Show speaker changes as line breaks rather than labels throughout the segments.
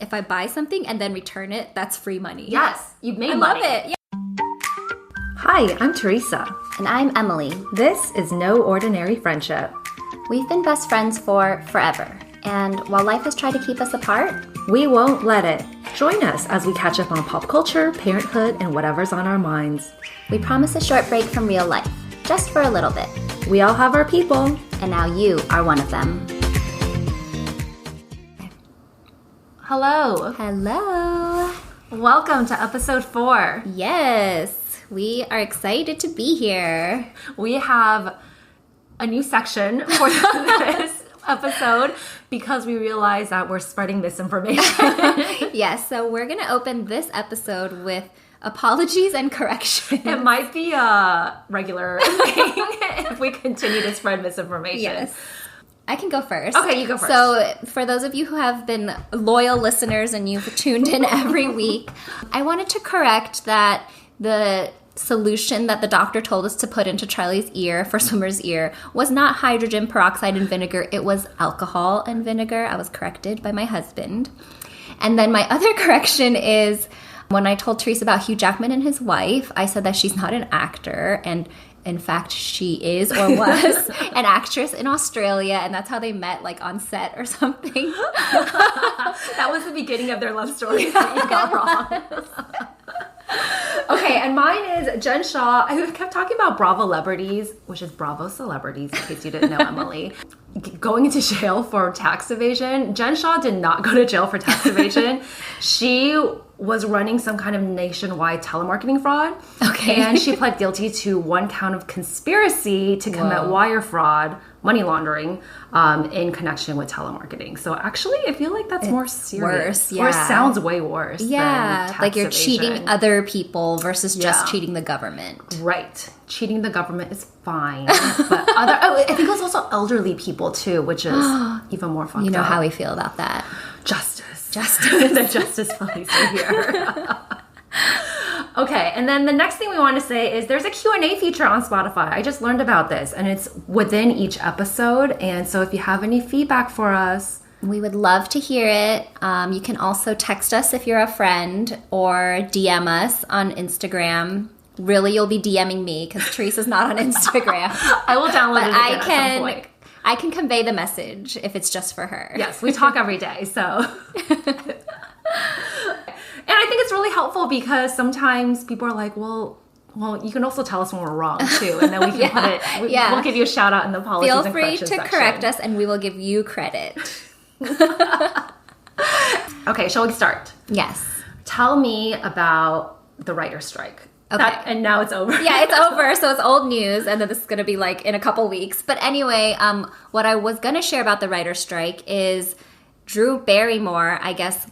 if I buy something and then return it, that's free money.
Yes, you've made
money.
I love it. Yeah. Hi, I'm Teresa.
And I'm Emily.
This is No Ordinary Friendship.
We've been best friends for forever. And while life has tried to keep us apart,
we won't let it. Join us as we catch up on pop culture, parenthood, and whatever's on our minds.
We promise a short break from real life, just for a little bit.
We all have our people.
And now you are one of them.
Hello.
Hello.
Welcome to episode 4.
Yes, we are excited to be here.
We have a new section for this episode because we realize that we're spreading misinformation.
Yes, so we're going to open this episode with apologies and corrections.
It might be a regular thing if we continue to spread misinformation.
Yes. I can go first.
Okay, you go first.
So for those of you who have been loyal listeners and you've tuned in every week, I wanted to correct that the solution that the doctor told us to put into Charlie's ear for Swimmer's ear was not hydrogen peroxide and vinegar. It was alcohol and vinegar. I was corrected by my husband. And then my other correction is when I told Teresa about Hugh Jackman and his wife, I said that she's not an actor, and in fact, she is or was an actress in Australia, and that's how they met, like, on set or something.
That was the beginning of their love story that you got wrong. Okay, and mine is Jen Shaw. I kept talking about Bravo Celebrities, which is Bravo Celebrities, in case you didn't know, Emily, going into jail for tax evasion. Jen Shaw did not go to jail for tax evasion. She was running some kind of nationwide telemarketing fraud.
Okay.
And she pled guilty to 1 count of conspiracy to commit wire fraud, money laundering, in connection with telemarketing. So actually, I feel like that's more serious.
Worse, yeah.
Or it sounds way worse than tax
like you're
evasion.
cheating other people versus just cheating the government.
Right. Cheating the government is fine. But I think it was also elderly people too, which is even more fucked up.
You know how we feel about that.
Justice. The Justice Police are here. Okay, and then the next thing we want to say is there's a Q&A feature on Spotify. I just learned about this, and it's within each episode. And so if you have any feedback for us,
we would love to hear it. You can also text us if you're a friend or DM us on Instagram. Really, you'll be DMing me because Teresa's not on Instagram.
I will download it again at some point.
I can convey the message if it's just for her.
Yes, we talk every day, so. And I think it's really helpful because sometimes people are like, well, you can also tell us when we're wrong, too. And then we can put it, we'll give you a shout out in the apologies and corrections section.
Feel free to correct us and we will give you credit.
Okay, shall we start?
Yes.
Tell me about the writer's strike.
Okay.
And now it's over.
Yeah, it's over, so it's old news, and then this is going to be like in a couple weeks. But anyway, what I was going to share about the writer's strike is Drew Barrymore, I guess,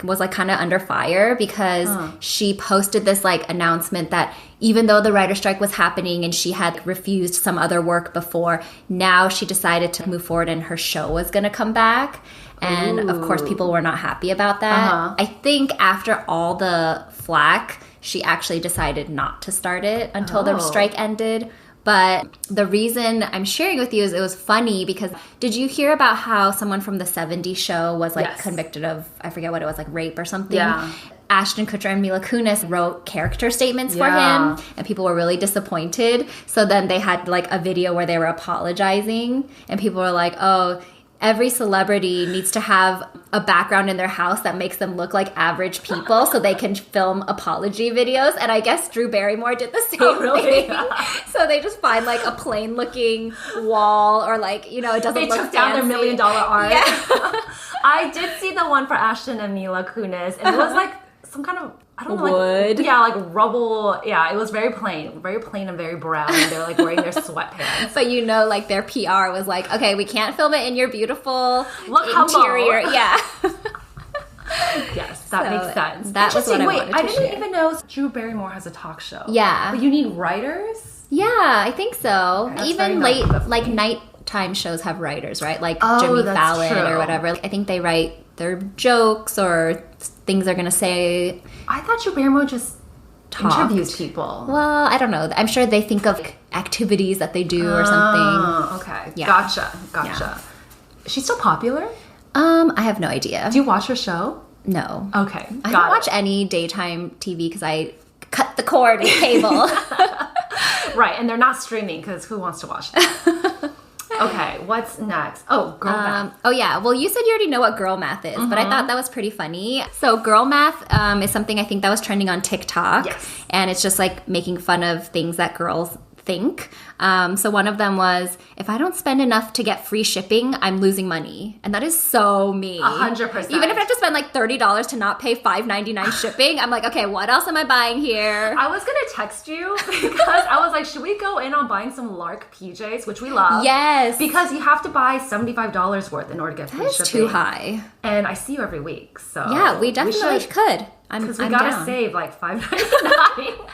was like kind of under fire because she posted this like announcement that even though the writer's strike was happening and she had refused some other work before, now she decided to move forward and her show was going to come back. And of course, people were not happy about that. I think after all the flack, she actually decided not to start it until the strike ended. But the reason I'm sharing with you is it was funny because did you hear about how someone from the 70s show was like convicted of, I forget what it was, like rape or something? Yeah. Ashton Kutcher and Mila Kunis wrote character statements for him, and people were really disappointed. So then they had like a video where they were apologizing, and people were like, oh, every celebrity needs to have a background in their house that makes them look like average people so they can film apology videos. And I guess Drew Barrymore did the same thing. So they just find like a plain looking wall or like, it doesn't look fancy. They took down their $1 million art. Yeah.
I did see the one for Ashton and Mila Kunis, and it was like some kind of, I don't know,
wood.
Like rubble. Yeah, it was very plain and very brown. And they're like wearing their sweatpants.
But like their PR was like, okay, we can't film it in your beautiful interior.
Humble.
Yeah.
Yes, that makes sense.
That was what I wanted to
I didn't even know Drew Barrymore has a talk show.
Yeah.
But you need writers?
Yeah, I think so.
Okay,
even late, like nighttime shows have writers, right? Like Jimmy Fallon or whatever. I think they write their jokes or things they're going to say.
I thought Drew Barrymore just interviews people.
Well, I don't know. I'm sure they think of activities that they do or something.
Oh, okay. Yeah. Gotcha. Yeah. Is she still popular?
I have no idea.
Do you watch her show? No. Okay.
I don't watch any daytime TV because I cut the cord in cable.
Right, and they're not streaming because who wants to watch that? Okay, what's next? Oh, girl math.
Oh, yeah. Well, you said you already know what girl math is, but I thought that was pretty funny. So girl math is something I think that was trending on TikTok.
Yes.
And it's just like making fun of things that girls think. So one of them was, if I don't spend enough to get free shipping, I'm losing money. And that is so me.
100%.
Even if I have to spend like $30 to not pay $5.99 shipping, I'm like, okay, what else am I buying here?
I was going to text you because I was like, should we go in on buying some Lark PJs, which we love?
Yes.
Because you have to buy $75 worth in order to get free shipping.
That is too high.
And I see you every week, so...
Yeah, we definitely could.
Because we got to save like $5.99.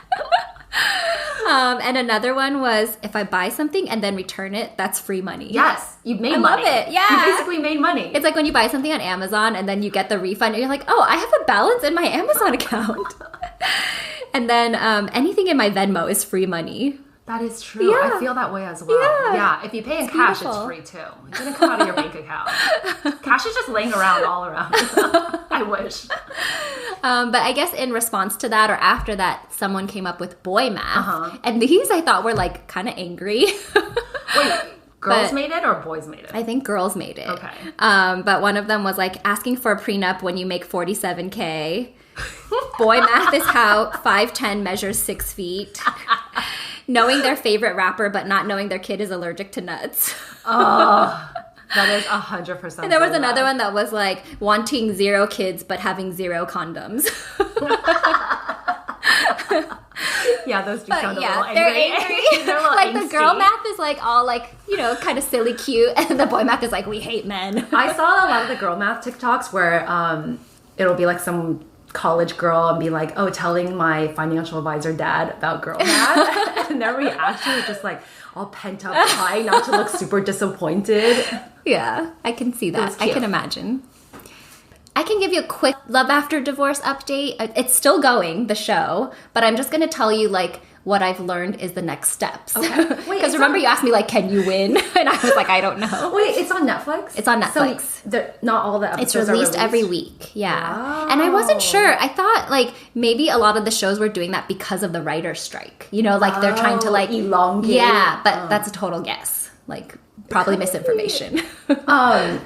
And another one was, if I buy something and then return it, that's free money.
Yes, you've made money.
I love it. Yeah.
You basically made money.
It's like when you buy something on Amazon and then you get the refund and you're like, oh, I have a balance in my Amazon account. And then anything in my Venmo is free money.
That is true. Yeah. I feel that way as well. Yeah. If you pay in cash, it's free too. It doesn't come out of your bank account. Cash is just laying around all around. I wish.
But I guess in response to that or after that, someone came up with boy math. And these I thought were like kind of angry.
Wait, girls made it or boys made it?
I think girls made it.
Okay.
But one of them was like asking for a prenup when you make $47K. Boy math is how 5'10" measures 6 feet. Knowing their favorite rapper but not knowing their kid is allergic to nuts.
Oh, that is 100%.
And there was another one that was like wanting 0 kids but having 0 condoms.
Yeah, those do sound a little angry.
They're angry.
They're a little
like
angsty.
The girl math is like all like, you know, kind of silly cute. And the boy math is like, we hate men.
I saw a lot of the girl math TikToks where it'll be like some college girl and be like, oh, telling my financial advisor dad about girl math. And their reaction is just like all pent up, trying not to look super disappointed.
Yeah, I can see that. I can imagine. I can give you a quick Love After Divorce update. It's still going, the show, but I'm just going to tell you like what I've learned is the next steps. Okay. Because remember you asked me like, can you win? And I was like, I don't know.
Wait, it's on Netflix?
It's on Netflix.
So not all the episodes
It's released every week. Yeah. Wow. And I wasn't sure. I thought like maybe a lot of the shows were doing that because of the writer's strike. You know, like they're trying to like
elongate.
Yeah, but that's a total guess. Like probably misinformation.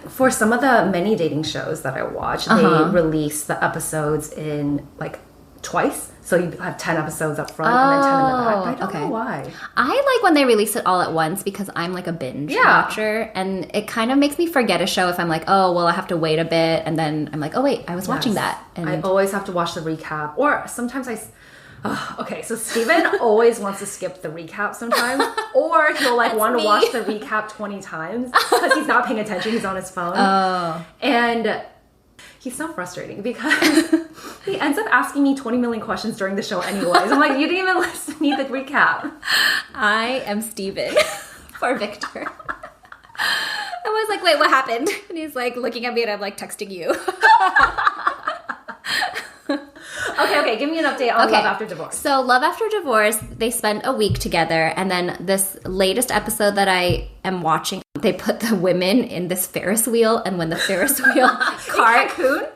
For some of the many dating shows that I watch, they release the episodes in like twice. So you have 10 episodes up front and then 10 in the back. But I don't know why.
I like when they release it all at once because I'm like a binge watcher. And it kind of makes me forget a show if I'm like, oh, well, I have to wait a bit. And then I'm like, oh, wait, I was watching that. And
I always have to watch the recap. Or sometimes okay, so Steven always wants to skip the recap sometimes. Or he'll like want to watch the recap 20 times because he's not paying attention. He's on his phone. Oh. And he's so frustrating because he ends up asking me 20 million questions during the show anyways. I'm like, you didn't even listen to me the recap.
I am Steven for Victor. I was like, wait, what happened? And he's like looking at me and I'm like texting you.
Okay, give me an update on Love After Divorce.
So Love After Divorce, they spent a week together, and then this latest episode that I am watching, they put the women in this Ferris wheel, and when the Ferris wheel car...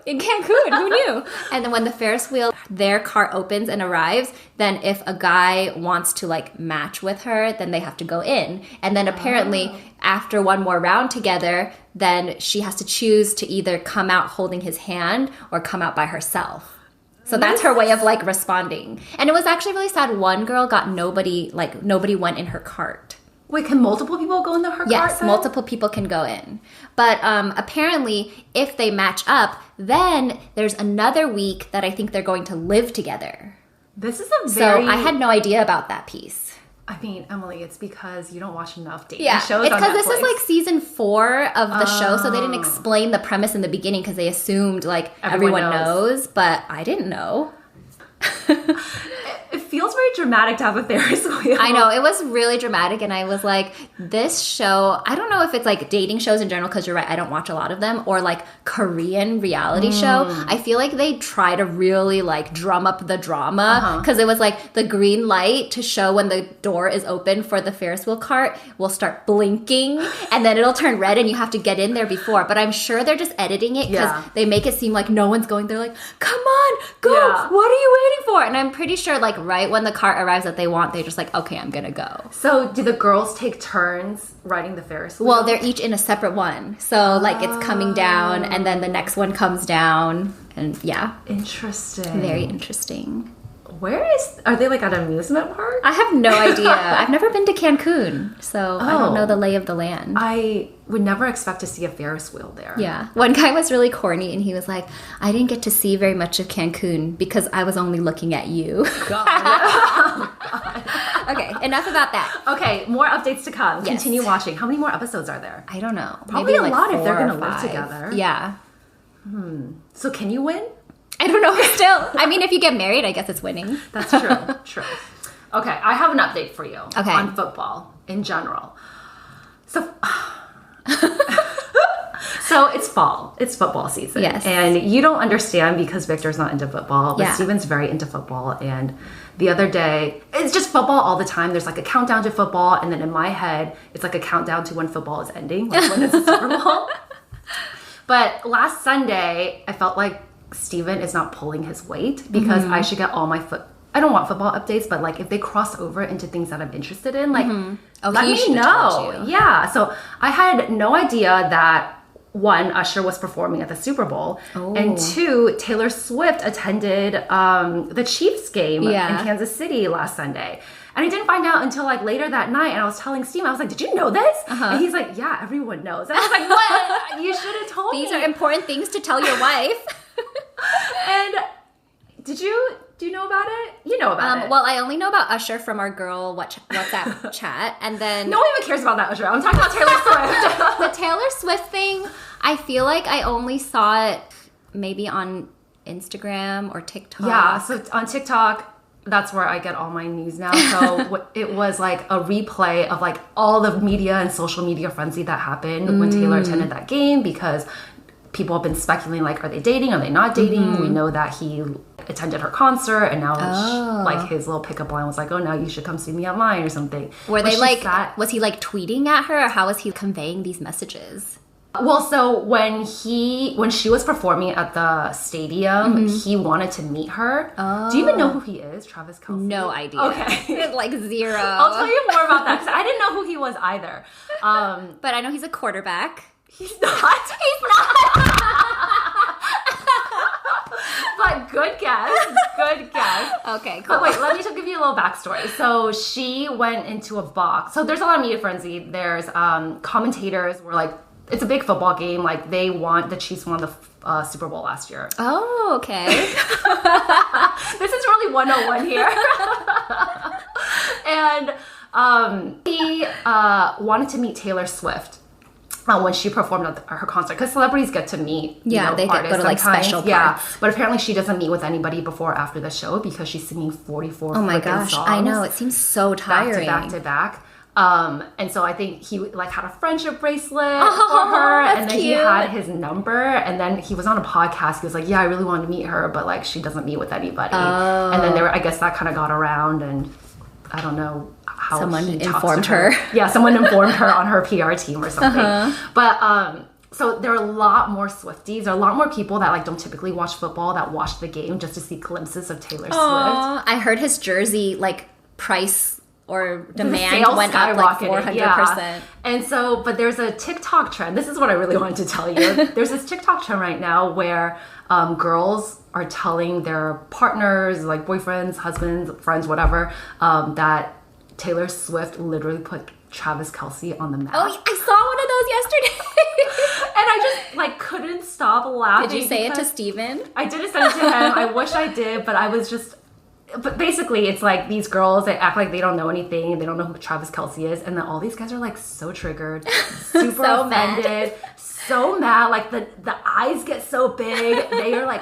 In Cancun, who knew? And then when the Ferris wheel, their car opens and arrives, then if a guy wants to like match with her, then they have to go in. And then apparently after one more round together, then she has to choose to either come out holding his hand or come out by herself. So that's her way of like responding. And it was actually really sad. One girl got nobody went in her cart.
Wait, can multiple people go in her cart?
Yes, multiple people can go in. But apparently, if they match up, then there's another week that I think they're going to live together.
This is a very...
So I had no idea about that piece.
I mean, Emily, it's because you don't watch enough dating shows
on Netflix. It's because this is like season 4 of the show, so they didn't explain the premise in the beginning because they assumed like everyone knows, but I didn't know.
It feels very dramatic to have a Ferris wheel.
I know, it was really dramatic, and I was like, this show, I don't know if it's like dating shows in general, because you're right, I don't watch a lot of them, or like Korean reality show. I feel like they try to really like drum up the drama, because it was like the green light to show when the door is open for the Ferris wheel cart will start blinking, and then it'll turn red, and you have to get in there before. But I'm sure they're just editing it because they make it seem like no one's going. They're like, come on, go, what are you waiting for? And I'm pretty sure like right when the cart arrives that they want, they're just like, okay, I'm gonna go.
So do the girls take turns riding the Ferris wheel?
Well, they're each in a separate one. So like it's coming down, and then the next one comes down, and
Interesting.
Very interesting.
Are they like at an amusement park?
I have no idea. I've never been to Cancun, so I don't know the lay of the land.
I would never expect to see a Ferris wheel there.
Yeah. One guy was really corny, and he was like, I didn't get to see very much of Cancun because I was only looking at you.
God.
Okay, enough about that.
Okay, more updates to come.
Yes.
Continue watching. How many more episodes are there?
I don't know.
Probably
Maybe
a
like
lot if they're
4 or
going to live
5.
together.
Yeah.
So can you win?
I don't know still. I mean, if you get married, I guess it's winning.
That's true. True. Okay, I have an update for you on football in general. So, so it's fall. It's football season.
Yes.
And you don't understand because Victor's not into football, but
Yeah.
Steven's very into football. And the other day, it's just football all the time. There's like a countdown to football. And then in my head, it's like a countdown to when football is ending, like when it's the Super Bowl. But last Sunday, I felt like Steven is not pulling his weight because I should get all my I don't want football updates, but like if they cross over into things that I'm interested in, like let me know. Yeah. So I had no idea that 1, Usher was performing at the Super Bowl, and 2, Taylor Swift attended the Chiefs game in Kansas City last Sunday. And I didn't find out until like later that night, and I was telling Steven, I was like, did you know this? And he's like, yeah, everyone knows. And I was like, what? You should have told me.
These are important things to tell your wife.
And do you know about it? You know about it.
Well, I only know about Usher from our girl WhatsApp chat, and then
no one even cares about that, Usher. I'm talking about Taylor Swift.
the Taylor Swift thing, I feel like I only saw it maybe on Instagram or TikTok.
Yeah, so on TikTok, that's where I get all my news now. So it was like a replay of like all the media and social media frenzy that happened when Taylor attended that game, because people have been speculating, like, are they dating? Are they not dating? We know that he attended her concert, and now like his little pickup line was like, oh, now you should come see me online or something.
Were they like, was he like tweeting at her, or how was he conveying these messages?
Well, so when she was performing at the stadium, he wanted to meet her. Do you even know who he is, Travis Kelce?
No idea.
Okay.
Like 0.
I'll tell you more about that, because I didn't know who he was either.
But I know he's a quarterback.
He's not. He's not. But good guess. Good guess.
Okay, cool.
But wait, let me just give you a little backstory. So she went into a box. So there's a lot of media frenzy. There's commentators were like, it's a big football game. Like, they want the Chiefs won the Super Bowl last year.
Oh, okay.
This is really 101 here. And he wanted to meet Taylor Swift when she performed at her concert, because celebrities get to meet
they
artists
go to like special parts.
Yeah, but apparently she doesn't meet with anybody before or after the show because she's singing 44
oh my gosh,
songs.
I know, it seems so tiring.
Back to back. And so I think he like had a friendship bracelet for her, and then he had his number, and then he was on a podcast. He was like, yeah, I really wanted to meet her, but like she doesn't meet with anybody. And then I guess that kind of got around, and I don't know how
someone informed her.
Yeah, someone informed her on her PR team or something. But so there are a lot more Swifties. There are a lot more people that like don't typically watch football that watch the game just to see glimpses of Taylor Swift.
I heard his jersey like price or demand went up like 400%.
Yeah. And so, but there's a TikTok trend. This is what I really wanted to tell you. There's this TikTok trend right now where girls are telling their partners, like boyfriends, husbands, friends, whatever, that Taylor Swift literally put Travis Kelce on the map.
Oh, I saw one of those yesterday.
And I just like couldn't stop laughing.
Did you say it to Steven?
I didn't send it to him. I wish I did, but I was just... But basically, it's like these girls, they act like they don't know anything. They don't know who Travis Kelce is. And then all these guys are like so triggered, super
So
offended, so mad. Like the eyes get so big. They are like,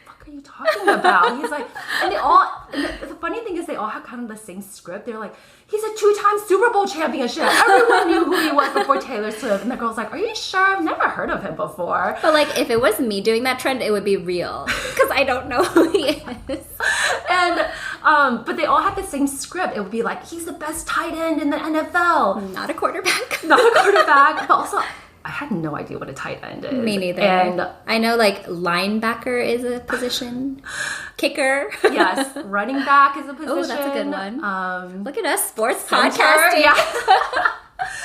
fuck heck are you talking about? He's like, and the funny thing is they all have kind of the same script. They're like, he's a 2-time Super Bowl championship. Everyone knew who he was before Taylor Swift. And the girl's like, are you sure? I've never heard of him before.
But like, if it was me doing that trend, it would be real. Because I don't know who he is.
And, but they all had the same script. It would be like, he's the best tight end in the NFL.
Not a quarterback.
Not a quarterback. But also, I had no idea what a tight end is.
Me neither.
And
I know like linebacker is a position. Kicker.
Yes. Running back is a position.
Oh, that's a good one. Look at us, sports
Center,
podcasting.
yeah.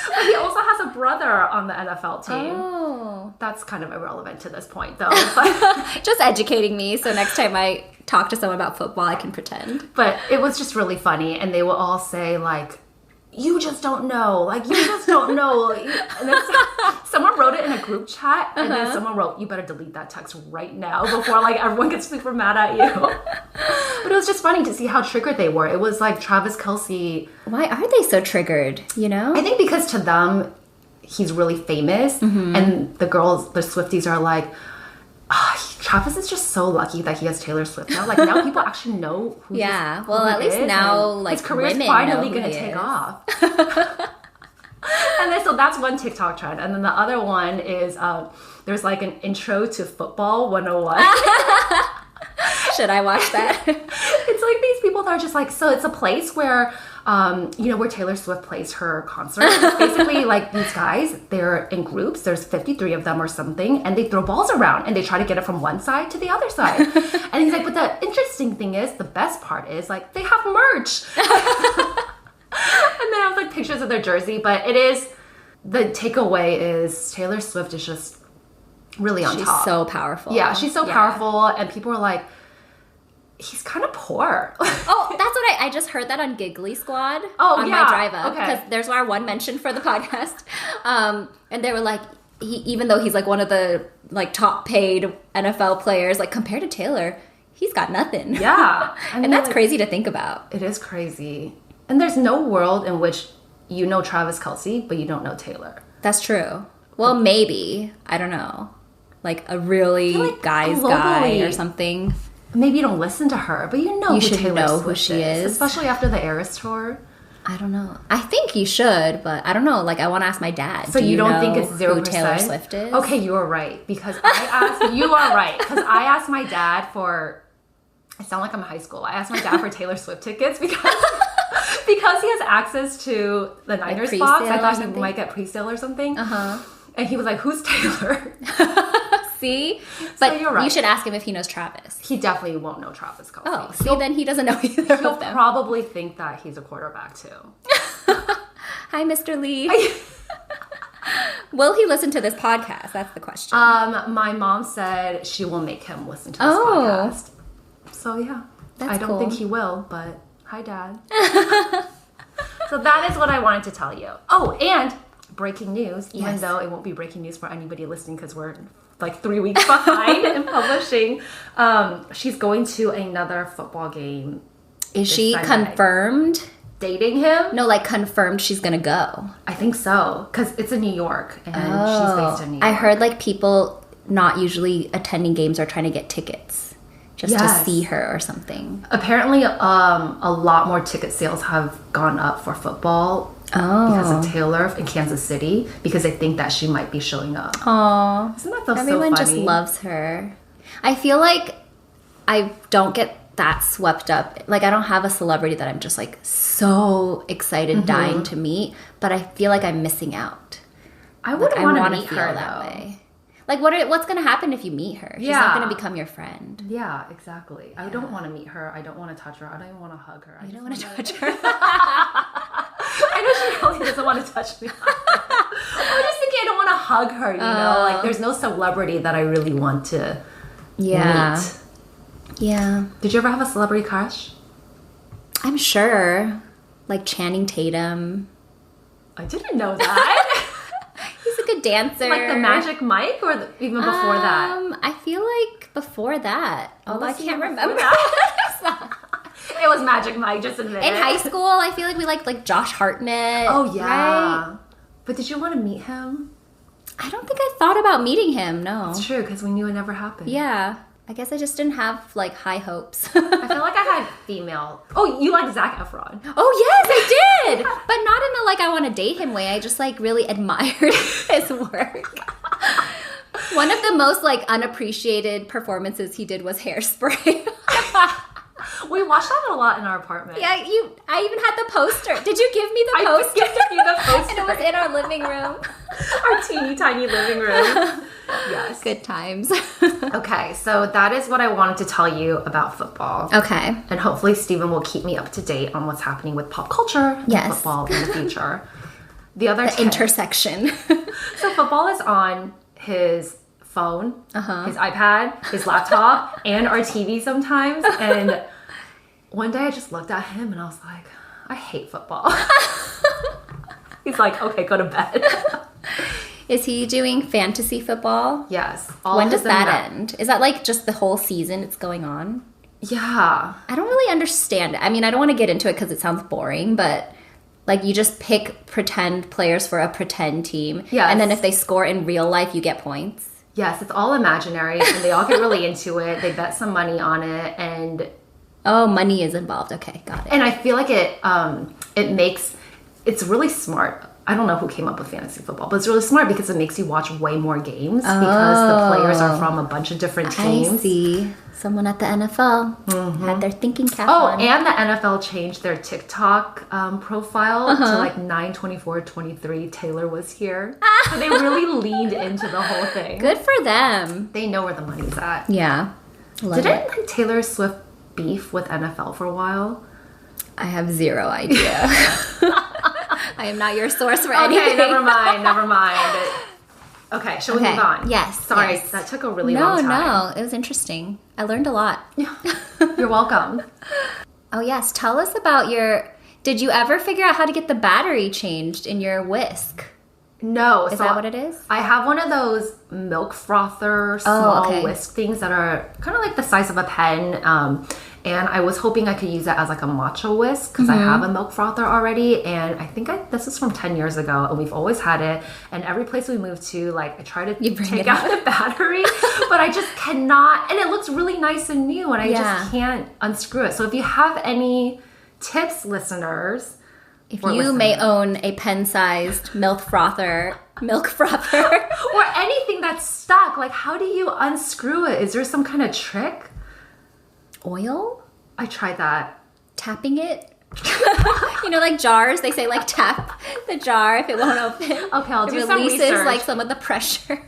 But he also has a brother on the NFL team.
Oh.
That's kind of irrelevant to this point, though.
Just educating me, so next time I talk to someone about football, I can pretend.
But it was just really funny, and they will all say, like, you just don't know. Like, you just don't know. And then someone wrote it in a group chat, and then someone wrote, you better delete that text right now before, like, everyone gets super mad at you. But it was just funny to see how triggered they were. It was like Travis Kelce.
Why are they so triggered, you know?
I think because to them, he's really famous, and the girls, the Swifties are like, Travis is just so lucky that he has Taylor Swift now. Like, now people actually know who
Yeah,
who
well,
he
at least
is,
now,
and
like,
his career's
women
finally
know
going
who
to
he
take
is.
off. And then, so that's one TikTok trend. And then the other one is there's like an intro to football 101.
Should I watch that?
It's like these people that are just like, so it's a place where, where Taylor Swift plays her concert. It's basically like these guys, they're in groups. There's 53 of them or something, and they throw balls around and they try to get it from one side to the other side. And he's like, but the interesting thing is, the best part is like, they have merch. And then I was like pictures of their jersey, but it is, the takeaway is Taylor Swift is just really on top.
She's so powerful.
Yeah, she's so powerful, and people are like, he's kind of poor.
Oh, that's what I just heard that on Giggly Squad on
yeah.
my drive up.
Okay.
Because there's our one mention for the podcast. And they were like, even though he's like one of the like top paid NFL players, like compared to Taylor, he's got nothing.
Yeah. I mean,
and that's
like,
crazy to think about.
It is crazy. And there's no world in which you know Travis Kelce, but you don't know Taylor.
That's true. Well, maybe. I don't know. Like a really
like
guy's
globally,
guy or something.
Maybe you don't listen to her, but you know
You
who
should
Taylor
know
Swift
who she is.
Especially after the Eras tour.
I don't know. I think you should, but I don't know. Like, I want to ask my dad.
So
Do
you don't
know
think it's 0%?
who Taylor Swift is?
Okay, you are right. Because I asked my dad for, I sound like I'm in high school. I asked my dad for Taylor Swift tickets because he has access to the Niners
pre-sale
box. I
or
thought he
something?
might get pre-sale or something.
Uh-huh.
And he was like, who's Taylor?
See? But
you're right.
you should ask him if he knows Travis.
He definitely won't know Travis Kelce.
Oh, see, then he doesn't know either
He'll
of them.
probably think that he's a quarterback too.
Hi, Mr. Lee. Will he listen to this podcast? That's the question.
My mom said she will make him listen to this podcast. So yeah,
That's
I don't
cool.
think he will, but hi, Dad. So that is what I wanted to tell you. Oh, and breaking news, even
Yes.
though it won't be breaking news for anybody listening because we're like 3 weeks behind in publishing. She's going to another football game.
Is she
Sunday.
confirmed?
Dating him?
No, like confirmed she's gonna go.
I think so, because it's in New York, and she's based in New York.
I heard like people not usually attending games are trying to get tickets just to
Yes.
see her or something.
Apparently, a lot more ticket sales have gone up for football because of Taylor in Kansas City, because they think that she might be showing up.
Aww.
Isn't that so
Everyone
funny?
just loves her. I feel like I don't get that swept up. Like, I don't have a celebrity that I'm just like so excited, dying to meet, but I feel like I'm missing out.
I would
Like,
want to
wanna
meet
feel
her
that
though.
way. Like, what's going to happen if you meet her? She's not
Yeah.
going to become your friend.
Yeah, exactly. I don't want to meet her. I don't want to touch her. I don't even want to hug her.
You don't want to touch her.
I know she really doesn't want to touch me. I'm just thinking I don't want to hug her, you know? Like, there's no celebrity that I really want to meet.
Yeah.
Did you ever have a celebrity crush?
I'm sure. Like Channing Tatum.
I didn't know that.
He's a good dancer.
Like the Magic Mike, or even before that?
I feel like before that. Although I
was he
can't
before
remember.
It was Magic Mike, just admit
In
it.
high school, I feel like we liked like Josh Hartnett.
Oh, yeah.
Right?
But did you want to meet him?
I don't think I thought about meeting him, no.
It's true, because we knew it never happened.
Yeah. I guess I just didn't have like high hopes.
I feel like I had female. Oh, you like Zac Efron?
Oh yes, I did, but not in a like I want to date him way. I just like really admired his work. One of the most like unappreciated performances he did was Hairspray.
We watched that a lot in our apartment.
Yeah, I even had the poster. Did you give me the poster?
I gifted you the poster.
And it was in our living room.
Our teeny tiny living room. Yes.
Good times.
Okay, so that is what I wanted to tell you about football.
Okay.
And hopefully Steven will keep me up to date on what's happening with pop culture and football in the future. The
intersection.
So football is on his phone, his iPad, his laptop, and our TV sometimes. And one day I just looked at him and I was like, I hate football. He's like, okay, go to bed.
Is he doing fantasy football?
Yes.
When does that end? Is that like just the whole season it's going on?
Yeah.
I don't really understand it. I mean, I don't want to get into it because it sounds boring, but like you just pick pretend players for a pretend team.
Yes.
And then if they score in real life, you get points.
Yes, it's all imaginary and they all get really into it. They bet some money on it and...
Oh, money is involved. Okay, got it.
And I feel like it's really smart. I don't know who came up with fantasy football, but it's really smart because it makes you watch way more games because the players are from a bunch of different teams.
I see. Someone at the NFL had their thinking cap
Oh,
on.
and the NFL changed their TikTok profile to like 9/24/23. Taylor was here. So they really leaned into the whole thing.
Good for them.
They know where the money's at.
Yeah.
Didn't like Taylor Swift beef with NFL for a while?
I have zero idea. I am not your source for anything.
Okay, never mind. Okay, shall we move on?
Yes.
Sorry,
yes.
that took a really long time.
No, it was interesting. I learned a lot.
Yeah. You're welcome.
Oh, yes. Tell us about did you ever figure out how to get the battery changed in your whisk?
No.
Is that what it is?
I have one of those milk frother small whisk things that are kind of like the size of a pen. And I was hoping I could use that as like a matcha whisk because I have a milk frother already. And I think this is from 10 years ago and we've always had it. And every place we move to, like I try to take out the battery, but I just cannot. And it looks really nice and new and I just can't unscrew it. So if you have any tips, listeners,
if you may own a pen-sized milk frother,
or anything that's stuck, like how do you unscrew it? Is there some kind of trick?
Oil?
I tried that.
Tapping it? Like jars, they say like tap the jar if it won't open.
Okay, I'll do some research.
Releases like some of the pressure.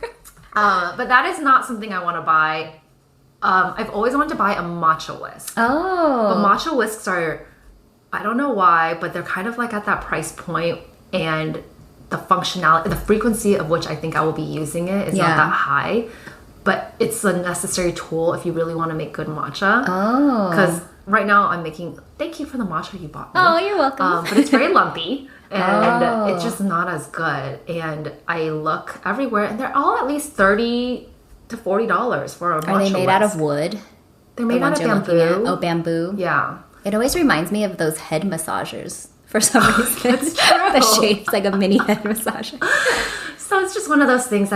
But that is not something I want to buy. I've always wanted to buy a matcha whisk.
Oh.
But matcha whisks are, I don't know why, but they're kind of like at that price point and the functionality, the frequency of which I think I will be using it is not that high. But it's a necessary tool if you really want to make good matcha.
Oh.
Because right now I'm making... Thank you for the matcha you bought me.
Oh, you're welcome.
But it's very lumpy. And it's just not as good. And I look everywhere. And they're all at least $30 to $40 for a matcha
Are they made out
whisk.
of wood?
They're made out of bamboo.
Oh, bamboo.
Yeah.
It always reminds me of those head massagers for some reason.
That's true.
The shape's like a mini head massager.
So it's just one of those things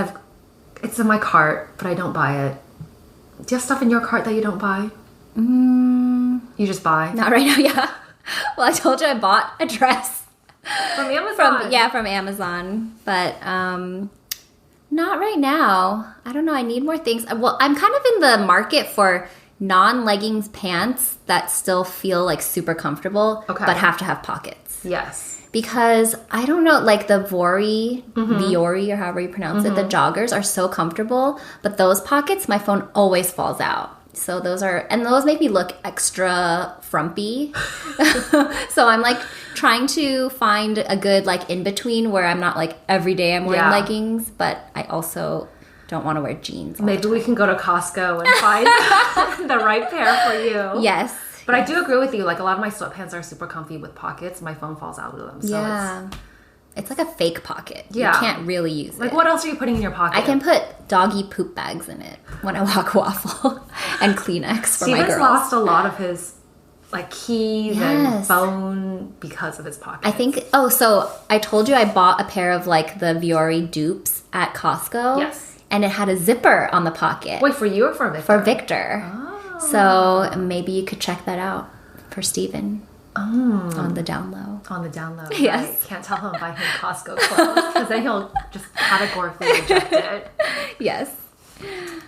it's in my cart, but I don't buy it. Do you have stuff in your cart that you don't buy? You just buy?
Not right now, yeah. Well, I told you I bought a dress.
From Amazon?
From Amazon. But not right now. I don't know. I need more things. Well, I'm kind of in the market for non-leggings pants that still feel like super comfortable, but have to have pockets.
Yes.
Because I don't know, like the Viore or however you pronounce it, the joggers are so comfortable, but those pockets, my phone always falls out. So those make me look extra frumpy. So I'm like trying to find a good like in between where I'm not like every day I'm wearing leggings, but I also don't want to wear jeans.
Maybe we can go to Costco and find the right pair for you.
Yes.
But I do agree with you. Like a lot of my sweatpants are super comfy with pockets. My phone falls out of them. So
it's like a fake pocket.
Yeah.
You can't really use it.
Like what else are you putting in your pocket?
I can put doggy poop bags in it when I walk waffle and Kleenex for my girls.
Steven's lost a lot of his like keys and phone because of his pockets.
I think, so I told you I bought a pair of like the Viore dupes at Costco.
Yes.
and it had a zipper on the pocket.
Wait, for you or for Victor?
For Victor.
Oh.
So maybe you could check that out for Steven. On the down low.
On the down low.
Yes.
Right. Can't tell him buy him Costco clothes because then he'll just categorically reject it.
Yes.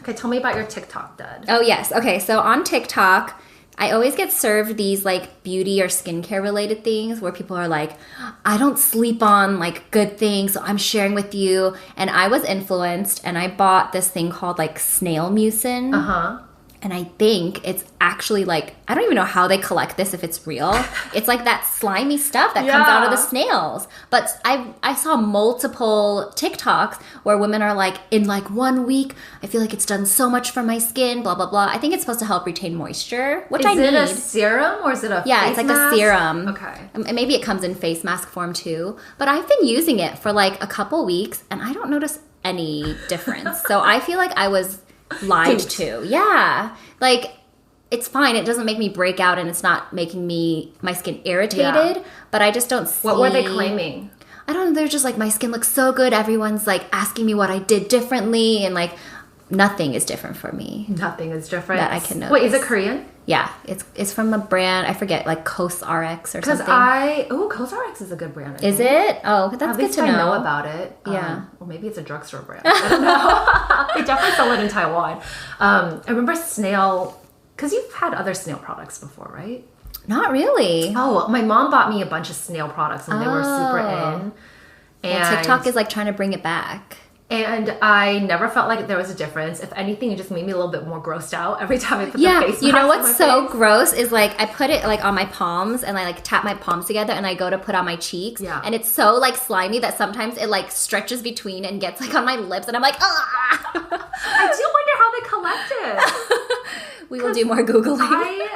Okay, tell me about your TikTok, Dad.
Oh, yes. Okay, so on TikTok, I always get served these like beauty or skincare related things where people are like, I don't sleep on like good things, so I'm sharing with you. And I was influenced and I bought this thing called like snail mucin.
Uh-huh.
And I think it's actually like, I don't even know how they collect this if it's real. It's like that slimy stuff that comes out of the snails. But I saw multiple TikToks where women are like, in like 1 week, I feel like it's done so much for my skin, blah, blah, blah. I think it's supposed to help retain moisture, which I need.
Is it a serum or is it a face
Yeah, it's like
mask?
a serum.
Okay.
And maybe it comes in face mask form too. But I've been using it for like a couple weeks and I don't notice any difference. So I feel like I was lied to. Yeah. Like, it's fine. It doesn't make me break out and it's not making my skin irritated. But I just don't see...
What were they claiming?
I don't know. They're just like, my skin looks so good. Everyone's like asking me what I did differently. And like, nothing is different for me.
Nothing is different.
That I can notice.
Wait, is it Korean?
Yeah. It's from a brand, I forget, like CosRx or something.
CosRx is a good brand.
Is it? Oh, that's
At
good
least
to know.
I know about it.
Yeah.
Well, maybe it's a drugstore brand. I don't know. They definitely sell it in Taiwan. I remember snail, because you've had other snail products before, right?
Not really.
Oh, my mom bought me a bunch of snail products and they were super in. And
Well, TikTok is like trying to bring it back.
And I never felt like there was a difference. If anything, it just made me a little bit more grossed out every time I put the face mask
you know
on
what's
my
so
face.
gross is like I put it like on my palms and I like tap my palms together and I go to put on my cheeks.
Yeah.
And it's so like slimy that sometimes it like stretches between and gets like on my lips and I'm like, ah!
I do wonder how they collect it.
We will do more Googling.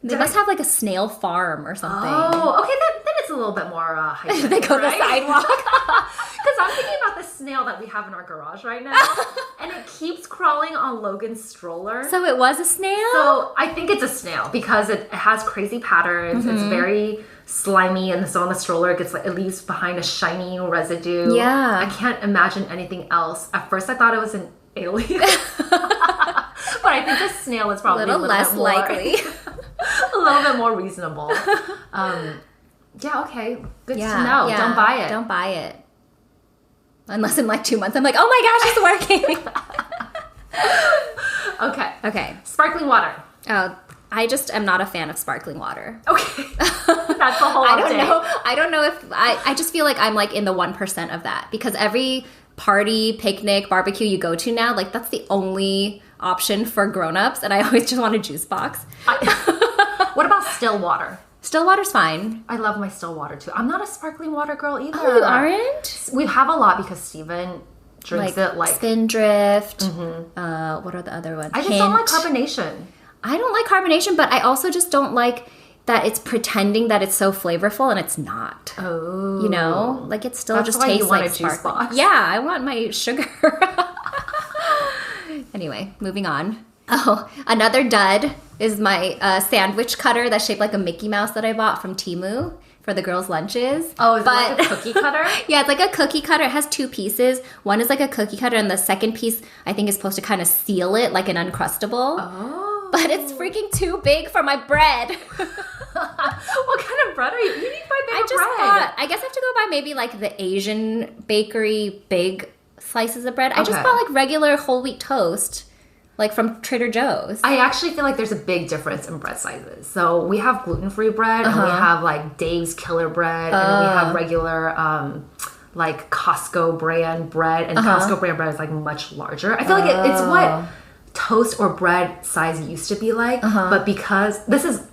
They must have like a snail farm or something.
Oh, okay, then it's a little bit more hygienic,
They go to the sidewalk.
Because I'm thinking about the snail that we have in our garage right now, and it keeps crawling on Logan's stroller.
So it was a snail?
So I think it's a snail because it has crazy patterns. It's very slimy, and so on the stroller it leaves behind a shiny residue.
Yeah.
I can't imagine anything else. At first I thought it was an alien. But I think the snail is probably a little
less
bit more,
likely.
a little bit more reasonable. Yeah, okay. Good to know.
Yeah.
Don't buy it.
Don't buy it. Unless in like 2 months I'm like, oh my gosh, it's working.
Okay.
Okay.
Sparkling water.
Oh, I just am not a fan of sparkling water.
Okay. That's the whole update.
I don't know if I just feel like I'm like in the 1% of that because every party, picnic, barbecue you go to now, like that's the only option for grown-ups and I always just want a juice box.
What about still water?
Still water's fine.
I love my still water too. I'm not a sparkling water girl either.
Oh, you aren't?
We have a lot because Steven drinks it like...
Spindrift. What are the other ones?
I just don't like carbonation.
I don't like carbonation, but I also just don't like that it's pretending that it's so flavorful and it's not.
Oh.
You know? Like it still
That's
just
why
tastes
you want
like
a juice
sparkling.
box.
Yeah, I want my sugar. Anyway, moving on. Oh, another dud is my sandwich cutter that's shaped like a Mickey Mouse that I bought from Temu for the girls' lunches.
Oh, is it like a cookie cutter?
Yeah, it's like a cookie cutter. It has two pieces. One is like a cookie cutter, and the second piece I think is supposed to kind of seal it like an Uncrustable.
Oh.
But it's freaking too big for my bread.
What kind of bread are you? You need to buy bigger
I just
bread.
thought, I guess I have to go buy maybe like the Asian bakery big slices of bread. I just
Okay.
bought like regular whole wheat toast. Like from Trader Joe's.
I actually feel like there's a big difference in bread sizes. So we have gluten-free bread, and we have like Dave's Killer Bread, and we have regular like Costco brand bread, and Costco brand bread is like much larger. I feel like it's what toast or bread size used to be like, but because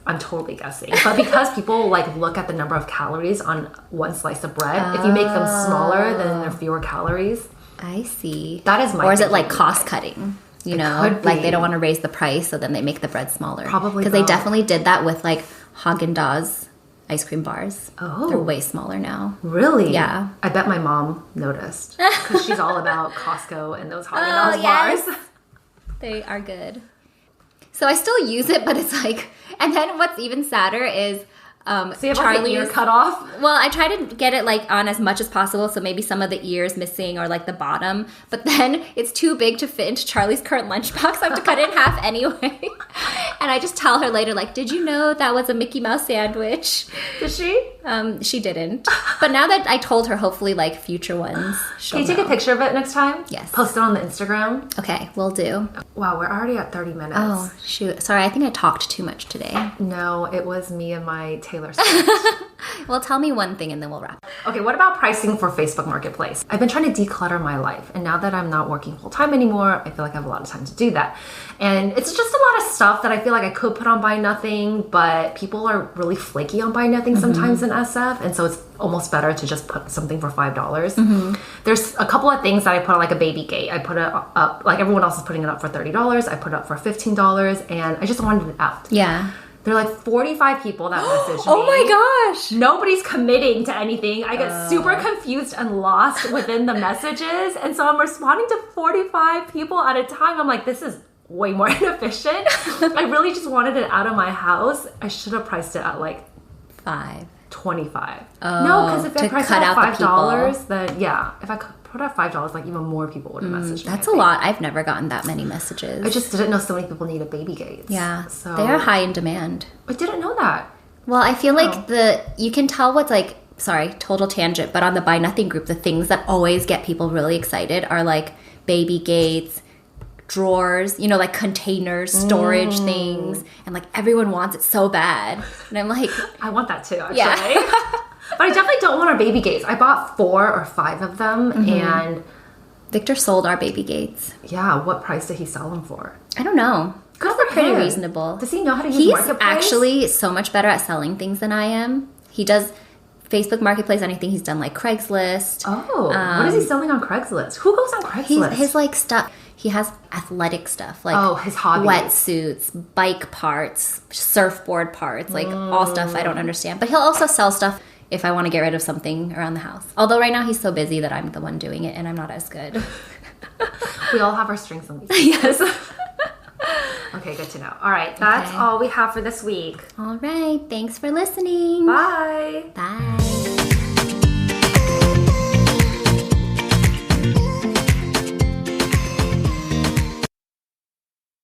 I'm totally guessing, but because people like look at the number of calories on one slice of bread, if you make them smaller, then there are fewer calories.
I see.
That is my
Or is it like
thinking.
cost cutting? You know,
could
like
be.
they don't want to raise the price, so then they make the bread smaller.
Probably
because they
both.
definitely did that with like Haagen-Dazs ice cream bars.
Oh.
They're way smaller now.
Really?
Yeah.
I bet my mom noticed because she's all about Costco and those Haagen-Dazs
yes.
bars.
They are good. So I still use it, but it's like, and then what's even sadder is
So you have like an ear cut off?
Well, I try to get it like on as much as possible, so maybe some of the ears missing or like the bottom. But then it's too big to fit into Charlie's current lunchbox. I have to cut it in half anyway. And I just tell her later, like, did you know that was a Mickey Mouse sandwich?
Did she?
She didn't. But now that I told her, hopefully like future ones,
Can you take a picture of it next time?
Yes.
Post it on the Instagram.
Okay, will do.
Wow, we're already at 30 minutes.
Oh, shoot. Sorry, I think I talked too much today.
No, it was me and my Taylor Swift.
Well, tell me one thing and then we'll wrap.
Okay, what about pricing for Facebook Marketplace? I've been trying to declutter my life, and now that I'm not working full time anymore, I feel like I have a lot of time to do that. And it's just a lot of stuff that I feel like I could put on Buy Nothing, but people are really flaky on Buy Nothing sometimes in SF, and so it's almost better to just put something for $5. There's a couple of things that I put on, like a baby gate. I put it up, like everyone else is putting it up for $30. I put it up for $15, and I just wanted it out.
Yeah.
There are like 45 people that messaged me.
Oh my gosh.
Nobody's committing to anything. I get super confused and lost within the messages. And so I'm responding to 45 people at a time. I'm like, this is way more inefficient. I really just wanted it out of my house. I should have priced it at like $25.
Oh,
no, because if I priced it at
out
$5, then yeah, if I put it at $5, like even more people would have messaged me.
That's a lot. I've never gotten that many messages.
I just didn't know so many people needed baby gates.
Yeah,
so
they are high in demand.
I didn't know that.
Well, I feel like you can tell what's like, sorry, total tangent, but on the Buy Nothing group, the things that always get people really excited are like baby gates, drawers, you know, like containers, storage things, and like everyone wants it so bad. And I'm like,
I want that too, actually.
Yeah.
But I definitely don't want our baby gates. I bought 4 or 5 of them, and
Victor sold our baby gates.
yeah, what price did he sell them for?
I don't know.
Good
They're
for
pretty
him.
reasonable.
Does he know how to use
He's
Marketplace?
actually so much better at selling things than I am. He does Facebook Marketplace, and I think he's done like Craigslist.
Oh, what is he selling on Craigslist? Who goes on Craigslist?
His like stuff. He has athletic stuff like
his hobbies.
wetsuits, bike parts, surfboard parts, like all stuff I don't understand. But he'll also sell stuff if I want to get rid of something around the house. Although right now he's so busy that I'm the one doing it, and I'm not as good.
We all have our strengths and weaknesses.
Yes.
Okay, good to know. All right, that's all we have for this week.
All right. Thanks for listening.
Bye.
Bye.